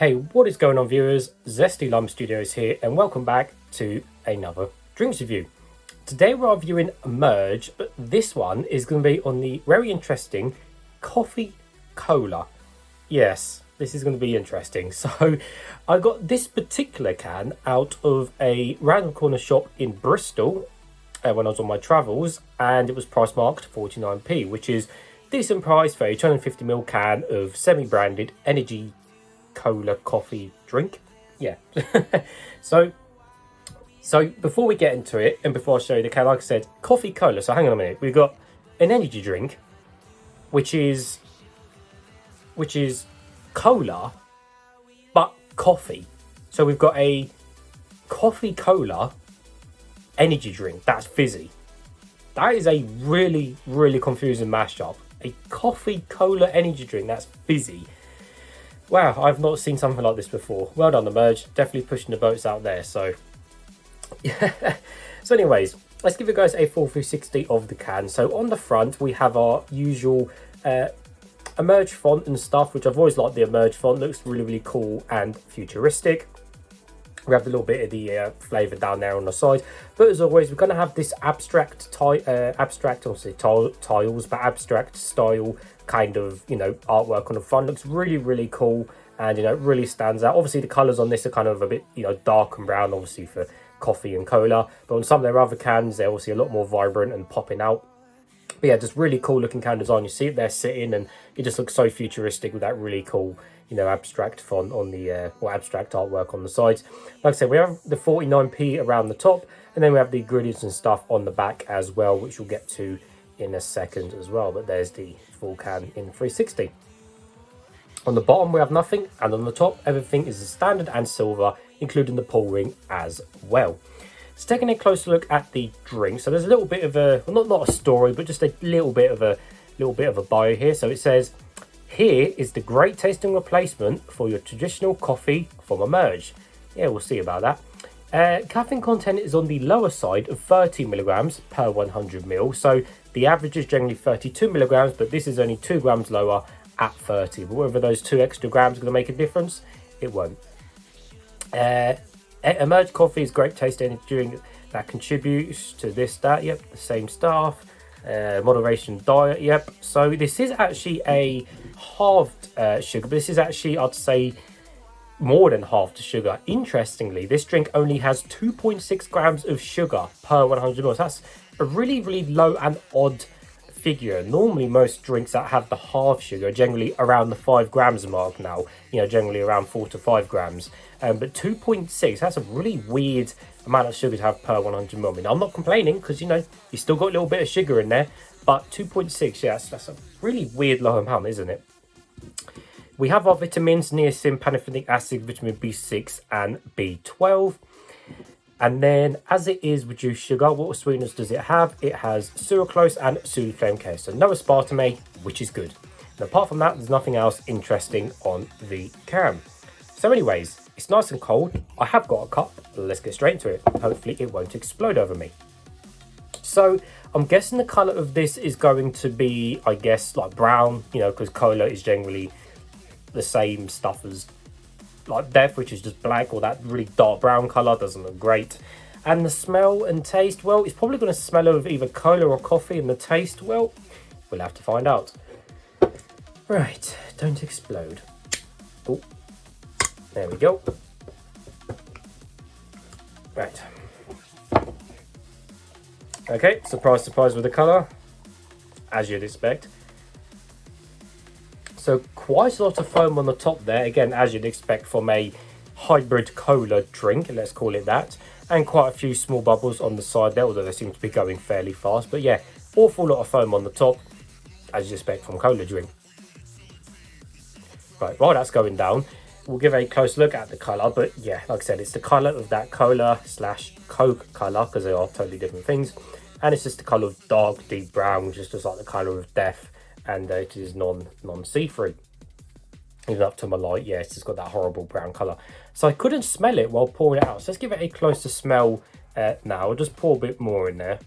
Hey, what is going on, viewers? Zesty Lime Studios here, and welcome back to another drinks review. Today we're reviewing a merge, but this one is going to be on the very interesting coffee cola. Yes, this is going to be interesting. So I got this particular can out of a random corner shop in Bristol when I was on my travels, and it was price marked 49p, which is decent price for a 250ml can of semi-branded energy cola coffee drink. Yeah. so before we get into it, and before I show you the can, like I said, coffee cola. So hang on a minute, we've got an energy drink which is cola but coffee. So we've got a coffee cola energy drink that's fizzy. That is a really confusing mashup. A coffee cola energy drink that's fizzy. Wow, I've not seen something like this before. Well done, the merge. Definitely pushing the boats out there. So, yeah. So anyways, let's give you guys a full 360 of the can. So on the front, we have our usual Emerge font and stuff, which I've always liked. The Emerge font looks really cool and futuristic. We have a little bit of the flavour down there on the side. But as always, we're going to have this abstract obviously tiles, but abstract style kind of, artwork on the front. Looks really cool, and it really stands out. Obviously the colours on this are kind of a bit dark and brown, obviously for coffee and cola, but on some of their other cans they're obviously a lot more vibrant and popping out. But yeah, just really cool looking can design. You see it there sitting, and it just looks so futuristic with that really cool abstract font on the or abstract artwork on the sides. Like I said, we have the 49p around the top, and then we have the ingredients and stuff on the back as well, which we'll get to in a second as well. But there's the full can in 360. On the bottom we have nothing, and on the top everything is standard and silver, including the pull ring as well. So taking a closer look at the drink, so there's a little bit of a, well, not a story, but just a little bit of a bio here. So it says, here is the great tasting replacement for your traditional coffee from Emerge. Yeah, we'll see about that. Caffeine content is on the lower side of 30 milligrams per 100 ml. So the average is generally 32 milligrams, but this is only 2 grams lower at 30. But whether those 2 extra grams are going to make a difference, it won't. Emerge coffee is great taste energy drink that contributes to this, that, yep, the same stuff. Moderation diet, yep. So this is actually a halved sugar, but this is actually, I'd say, more than half the sugar. Interestingly, this drink only has 2.6 grams of sugar per 100 ml. So that's a really low and odd figure. Normally most drinks that have the half sugar are generally around the 5 grams mark now, generally around 4 to 5 grams, but 2.6, that's a really weird amount of sugar to have per 100 ml. I mean, I'm not complaining, because you still got a little bit of sugar in there, but 2.6, yeah, that's a really weird low amount, isn't it? We have our vitamins: niacin, pantothenic acid, vitamin B6 and B12. And then, as it is reduced sugar, what sweeteners does it have? It has sucralose and sulfame K, so no aspartame, which is good. And apart from that, there's nothing else interesting on the can. So anyways, it's nice and cold. I have got a cup. Let's get straight into it. Hopefully it won't explode over me. So I'm guessing the colour of this is going to be, I guess, like brown, because cola is generally the same stuff as like Death, which is just black, or that really dark brown colour. Doesn't look great. And the smell and taste, well, it's probably going to smell of either cola or coffee, and the taste, well, we'll have to find out. Right, don't explode. Oh, there we go. Right. Okay, surprise with the colour, as you'd expect. So quite a lot of foam on the top there, again, as you'd expect from a hybrid cola drink, let's call it that, and quite a few small bubbles on the side there, although they seem to be going fairly fast. But yeah, awful lot of foam on the top, as you expect from cola drink. Right, while that's going down, we'll give a close look at the colour. But yeah, like I said, it's the colour of that cola / Coke colour, because they are totally different things. And it's just the colour of dark, deep brown, just like the colour of Death. And it is non-see-through. Even up to my light, yeah, it's just got that horrible brown colour. So I couldn't smell it while pouring it out. So let's give it a closer smell now. I'll just pour a bit more in there.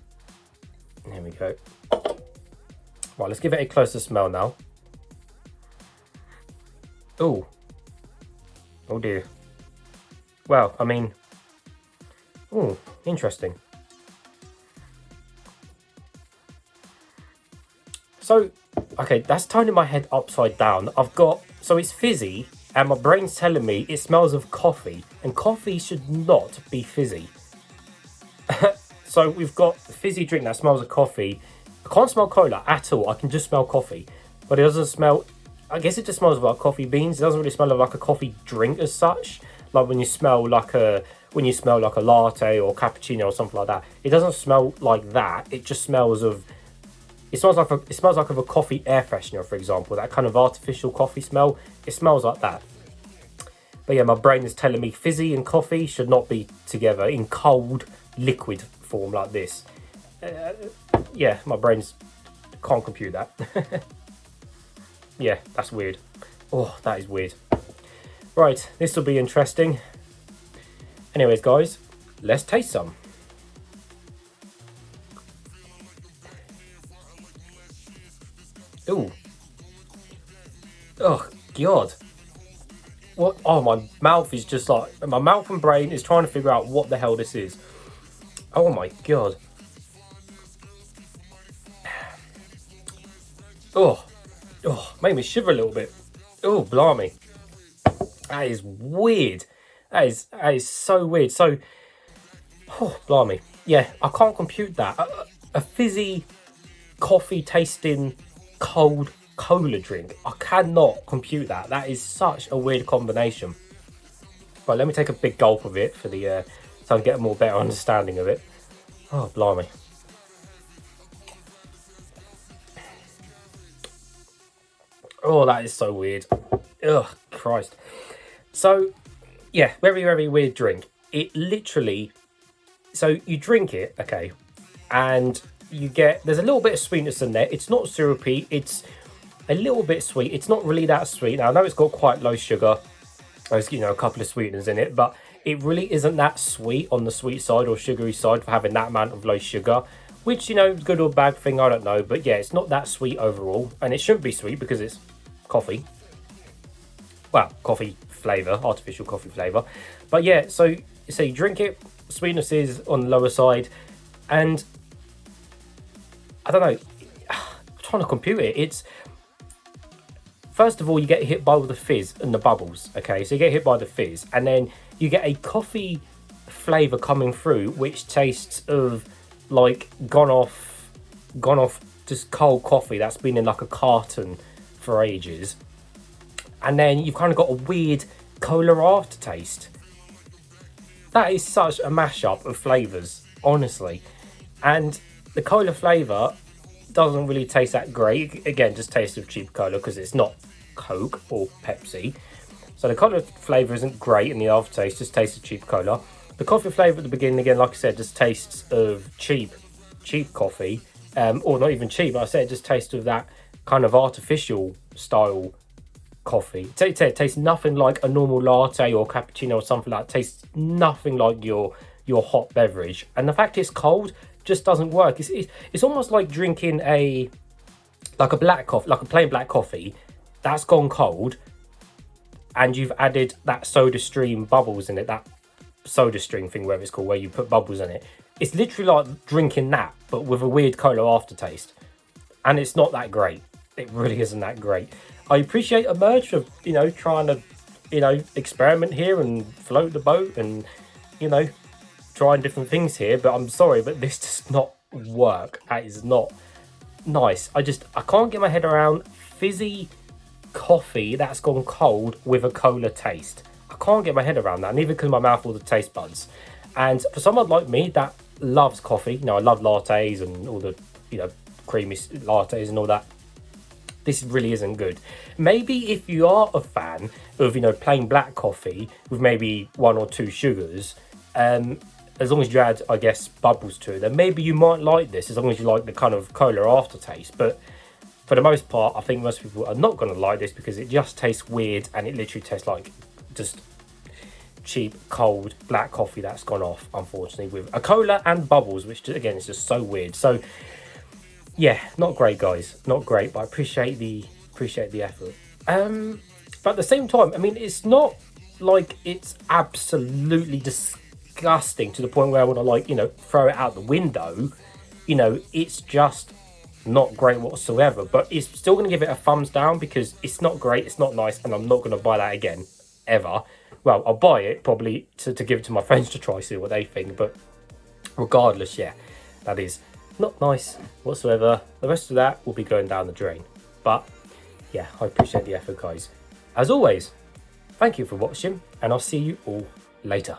There we go. Right, let's give it a closer smell now. Oh, Oh dear. Well, I mean, oh, interesting. So, okay, that's turning my head upside down. So it's fizzy, and my brain's telling me it smells of coffee, and coffee should not be fizzy. So we've got a fizzy drink that smells of coffee. I can't smell cola at all. I can just smell coffee, but it doesn't smell. I guess it just smells like coffee beans. It doesn't really smell like a coffee drink as such. Like when you smell like a latte or cappuccino or something like that. It doesn't smell like that. It just smells of. It smells like of a coffee air freshener, for example. That kind of artificial coffee smell. It smells like that. But yeah, my brain is telling me fizzy and coffee should not be together in cold liquid form like this. Yeah, my brain's can't compute that. Yeah, that's weird. Oh, that is weird. Right, this will be interesting. Anyways, guys, let's taste some. Ooh. Oh, God. What? Oh, my mouth is just like... My mouth and brain is trying to figure out what the hell this is. Oh, my God. Oh. Oh, made me shiver a little bit. Oh, blimey. That is weird. That is so weird. So... Oh, blimey. Yeah, I can't compute that. A fizzy, coffee-tasting, cold cola drink. I cannot compute that. That is such a weird combination. Right, let me take a big gulp of it for the so I can get a more better understanding of it. Oh, blimey. Oh, that is so weird. Ugh, Christ. So, yeah, very, very weird drink. It literally... So, you drink it, okay, and you get... There's a little bit of sweetness in there. It's not syrupy. It's a little bit sweet. It's not really that sweet. Now, I know it's got quite low sugar. There's, a couple of sweeteners in it, but it really isn't that sweet on the sweet side or sugary side for having that amount of low sugar, which, good or bad thing, I don't know. But yeah, it's not that sweet overall, and it shouldn't be sweet because it's coffee. Well, coffee flavour, artificial coffee flavour. But yeah, so you drink it, sweetness is on the lower side, and I don't know, I'm trying to compute it. It's... First of all, you get hit by the fizz and the bubbles, okay? So you get hit by the fizz, and then you get a coffee flavour coming through, which tastes of, like, gone off just cold coffee that's been in, like, a carton for ages. And then you've kind of got a weird cola aftertaste. That is such a mashup of flavours, honestly. And the cola flavour doesn't really taste that great. Again, just tastes of cheap cola because it's not Coke or Pepsi. So the cola flavour isn't great in the aftertaste, just tastes of cheap cola. The coffee flavour at the beginning, again, like I said, just tastes of cheap coffee. Or not even cheap, like I said, it just tastes of that kind of artificial style coffee. It tastes nothing like a normal latte or cappuccino or something like that. It tastes nothing like your hot beverage. And the fact it's cold just doesn't work. It's almost like drinking a black coffee, like a plain black coffee that's gone cold, and you've added that soda stream bubbles in it, that soda stream thing, whatever it's called, where you put bubbles in it. It's literally like drinking that, but with a weird cola aftertaste, and it's not that great. It really isn't that great. I appreciate Emerge for trying to experiment here and float the boat and trying different things here, but I'm sorry, but this does not work. That is not nice. I can't get my head around fizzy coffee that's gone cold with a cola taste. I can't get my head around that, neither can my mouth or the taste buds. And for someone like me that loves coffee, I love lattes and all the creamy lattes and all that, this really isn't good. Maybe if you are a fan of plain black coffee with maybe 1 or 2 sugars, as long as you add, I guess, bubbles to it, then maybe you might like this, as long as you like the kind of cola aftertaste. But for the most part, I think most people are not going to like this because it just tastes weird, and it literally tastes like just cheap, cold, black coffee that's gone off, unfortunately, with a cola and bubbles, which, again, is just so weird. So, yeah, not great, guys. Not great, but I appreciate the effort. But at the same time, I mean, it's not like it's absolutely disgusting to the point where I want to, like, throw it out the window. It's just not great whatsoever, but it's still going to give it a thumbs down because it's not great, it's not nice, and I'm not going to buy that again, ever. Well, I'll buy it probably to give it to my friends to try, see what they think, but regardless, yeah, that is not nice whatsoever. The rest of that will be going down the drain. But yeah, I appreciate the effort, guys. As always, thank you for watching, and I'll see you all later.